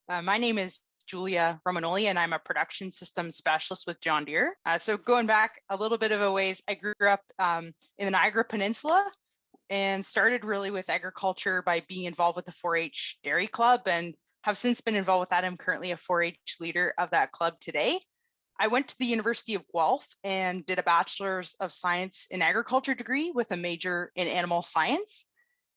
My name is Julia Romagnoli, and I'm a production systems specialist with John Deere. So going back a little bit of a ways, I grew up in the Niagara Peninsula and started really with agriculture by being involved with the 4-H Dairy Club and have since been involved with that. I'm currently a 4-H leader of that club today. I went to the University of Guelph and did a Bachelor's of Science in Agriculture degree with a major in animal science.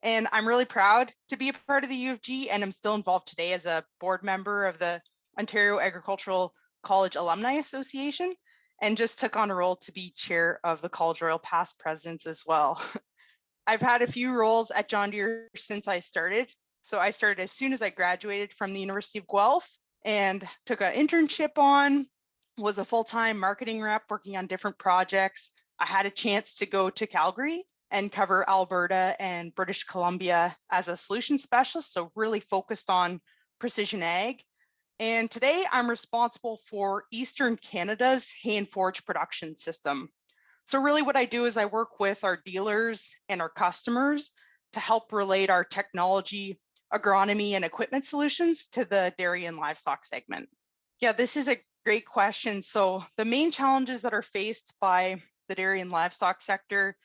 And I'm really proud to be a part of the U of G, and I'm still involved today as a board member of the Ontario Agricultural College Alumni Association, and just took on a role to be chair of the College Royal past presidents as well. I've had a few roles at John Deere since I started. So I started as soon as I graduated from the University of Guelph and took an internship on, was a full-time marketing rep working on different projects. I had a chance to go to Calgary and cover Alberta and British Columbia as a solution specialist, so really focused on precision ag. And today I'm responsible for Eastern Canada's hay and forage production system. So really what I do is I work with our dealers and our customers to help relate our technology, agronomy, and equipment solutions to the dairy and livestock segment. Yeah, this is a great question. So the main challenges that are faced by the dairy and livestock sector,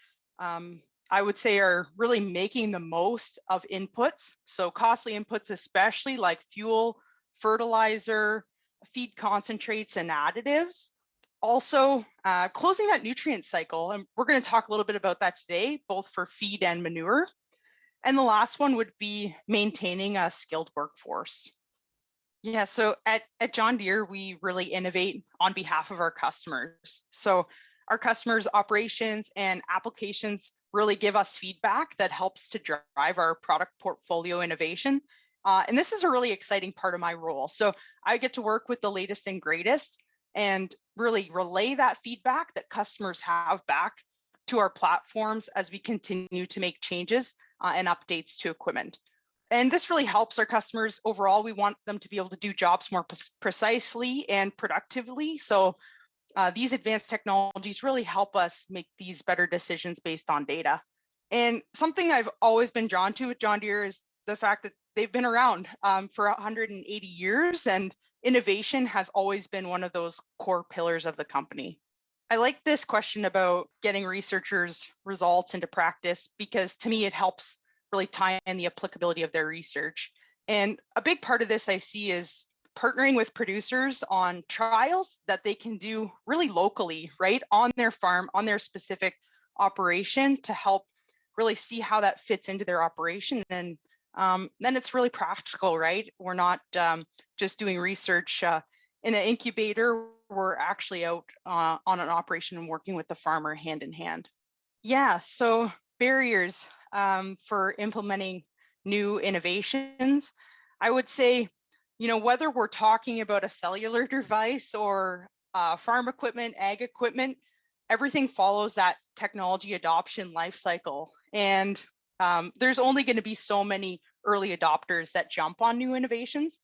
I would say, are really making the most of inputs. So costly inputs, especially like fuel, fertilizer, feed concentrates, and additives. Also, closing that nutrient cycle. And we're going to talk a little bit about that today, both for feed and manure. And the last one would be maintaining a skilled workforce. Yeah, so at John Deere, we really innovate on behalf of our customers. So our customers' operations and applications really give us feedback that helps to drive our product portfolio innovation. And this is a really exciting part of my role. So I get to work with the latest and greatest and really relay that feedback that customers have back to our platforms as we continue to make changes and updates to equipment. And this really helps our customers overall. We want them to be able to do jobs more precisely and productively. So these advanced technologies really help us make these better decisions based on data. And something I've always been drawn to with John Deere is the fact that they've been around for 180 years, and innovation has always been one of those core pillars of the company. I like this question about getting researchers' results into practice because to me, it helps really tie in the applicability of their research. And a big part of this I see is partnering with producers on trials that they can do really locally, right, on their farm, on their specific operation to help really see how that fits into their operation. And then it's really practical, right? We're not just doing research in an incubator. We're actually out on an operation and working with the farmer hand in hand. Yeah, so barriers for implementing new innovations. I would say, whether we're talking about a cellular device or farm equipment, ag equipment, everything follows that technology adoption life cycle. And there's only going to be so many early adopters that jump on new innovations.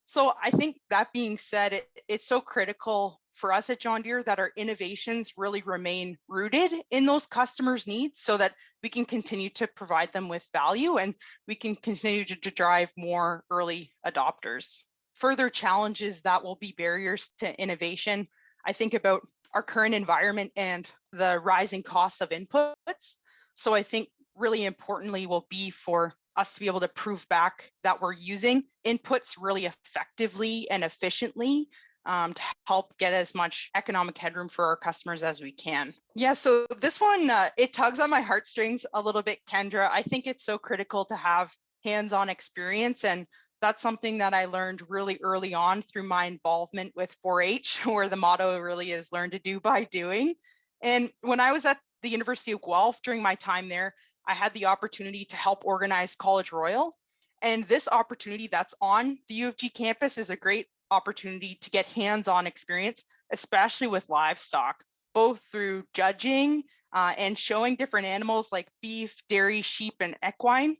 So I think that being said, it's so critical for us at John Deere that our innovations really remain rooted in those customers' needs so that we can continue to provide them with value and we can continue to drive more early adopters. Further challenges that will be barriers to innovation, I think about our current environment and the rising costs of inputs. So I think really importantly will be for us to be able to prove back that we're using inputs really effectively and efficiently to help get as much economic headroom for our customers as we can. Yeah, so this one, it tugs on my heartstrings a little bit, Kendra. I think it's so critical to have hands-on experience, and that's something that I learned really early on through my involvement with 4-H, where the motto really is learn to do by doing. And when I was at the University of Guelph during my time there, I had the opportunity to help organize College Royal. And this opportunity that's on the U of G campus is a great opportunity to get hands-on experience, especially with livestock, both through judging and showing different animals like beef, dairy, sheep, and equine.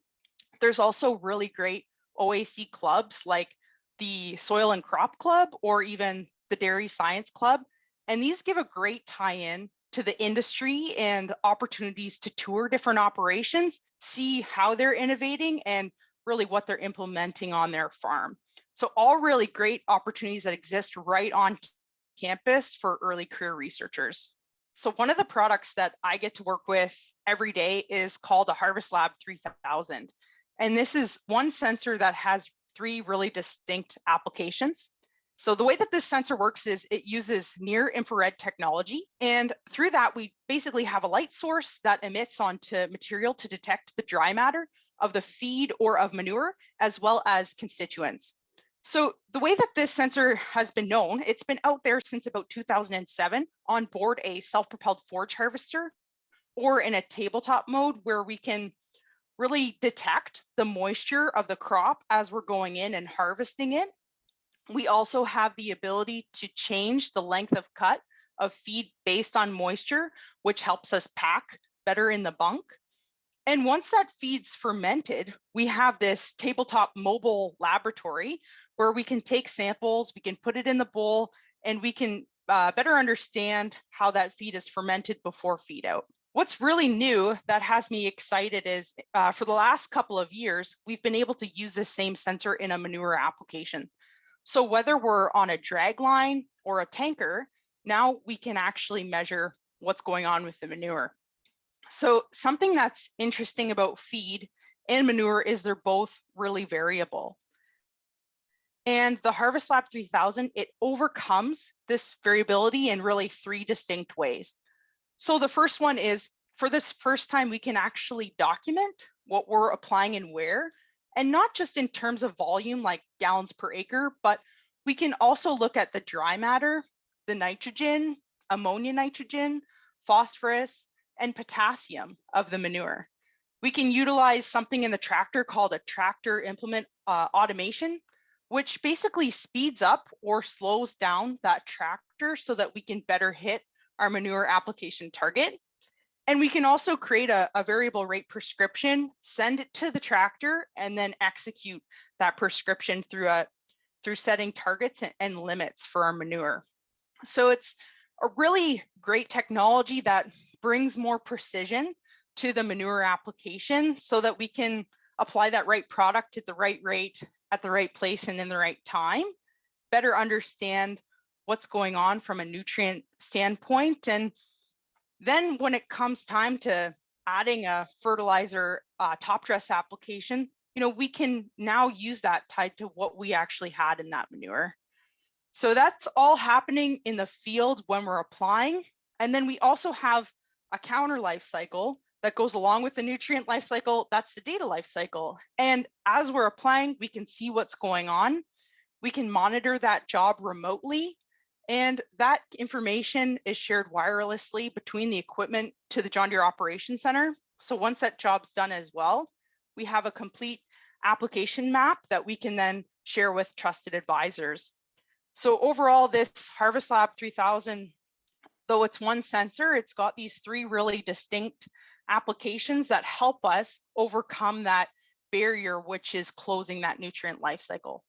There's also really great OAC clubs like the Soil and Crop Club or even the Dairy Science Club. And these give a great tie-in to the industry and opportunities to tour different operations, see how they're innovating and really what they're implementing on their farm. So all really great opportunities that exist right on campus for early career researchers. So one of the products that I get to work with every day is called a Harvest Lab 3000. And this is one sensor that has three really distinct applications. So the way that this sensor works is it uses near infrared technology. And through that, we basically have a light source that emits onto material to detect the dry matter of the feed or of manure, as well as constituents. So the way that this sensor has been known, it's been out there since about 2007 on board a self-propelled forage harvester or in a tabletop mode where we can really detect the moisture of the crop as we're going in and harvesting it. We also have the ability to change the length of cut of feed based on moisture, which helps us pack better in the bunk. And once that feed's fermented, we have this tabletop mobile laboratory where we can take samples, we can put it in the bowl, and we can better understand how that feed is fermented before feed out. What's really new that has me excited is for the last couple of years, we've been able to use this same sensor in a manure application. So whether we're on a drag line or a tanker, now we can actually measure what's going on with the manure. So something that's interesting about feed and manure is they're both really variable. And the Harvest Lab 3000, it overcomes this variability in really three distinct ways. So the first one is, for this first time, we can actually document what we're applying and where, and not just in terms of volume like gallons per acre, but we can also look at the dry matter, the nitrogen, ammonia nitrogen, phosphorus, and potassium of the manure. We can utilize something in the tractor called a tractor implement automation, which basically speeds up or slows down that tractor so that we can better hit our manure application target. And we can also create a variable rate prescription, send it to the tractor, and then execute that prescription through setting targets and limits for our manure. So it's a really great technology that brings more precision to the manure application so that we can apply that right product at the right rate, at the right place, and in the right time, better understand what's going on from a nutrient standpoint. And then when it comes time to adding a fertilizer top dress application, we can now use that tied to what we actually had in that manure. So that's all happening in the field when we're applying. And then we also have a counter life cycle that goes along with the nutrient life cycle. That's the data life cycle. And as we're applying, we can see what's going on. We can monitor that job remotely. And that information is shared wirelessly between the equipment to the John Deere Operations Center. So once that job's done as well, we have a complete application map that we can then share with trusted advisors. So overall, this Harvest Lab 3000, though it's one sensor, it's got these three really distinct applications that help us overcome that barrier, which is closing that nutrient life cycle.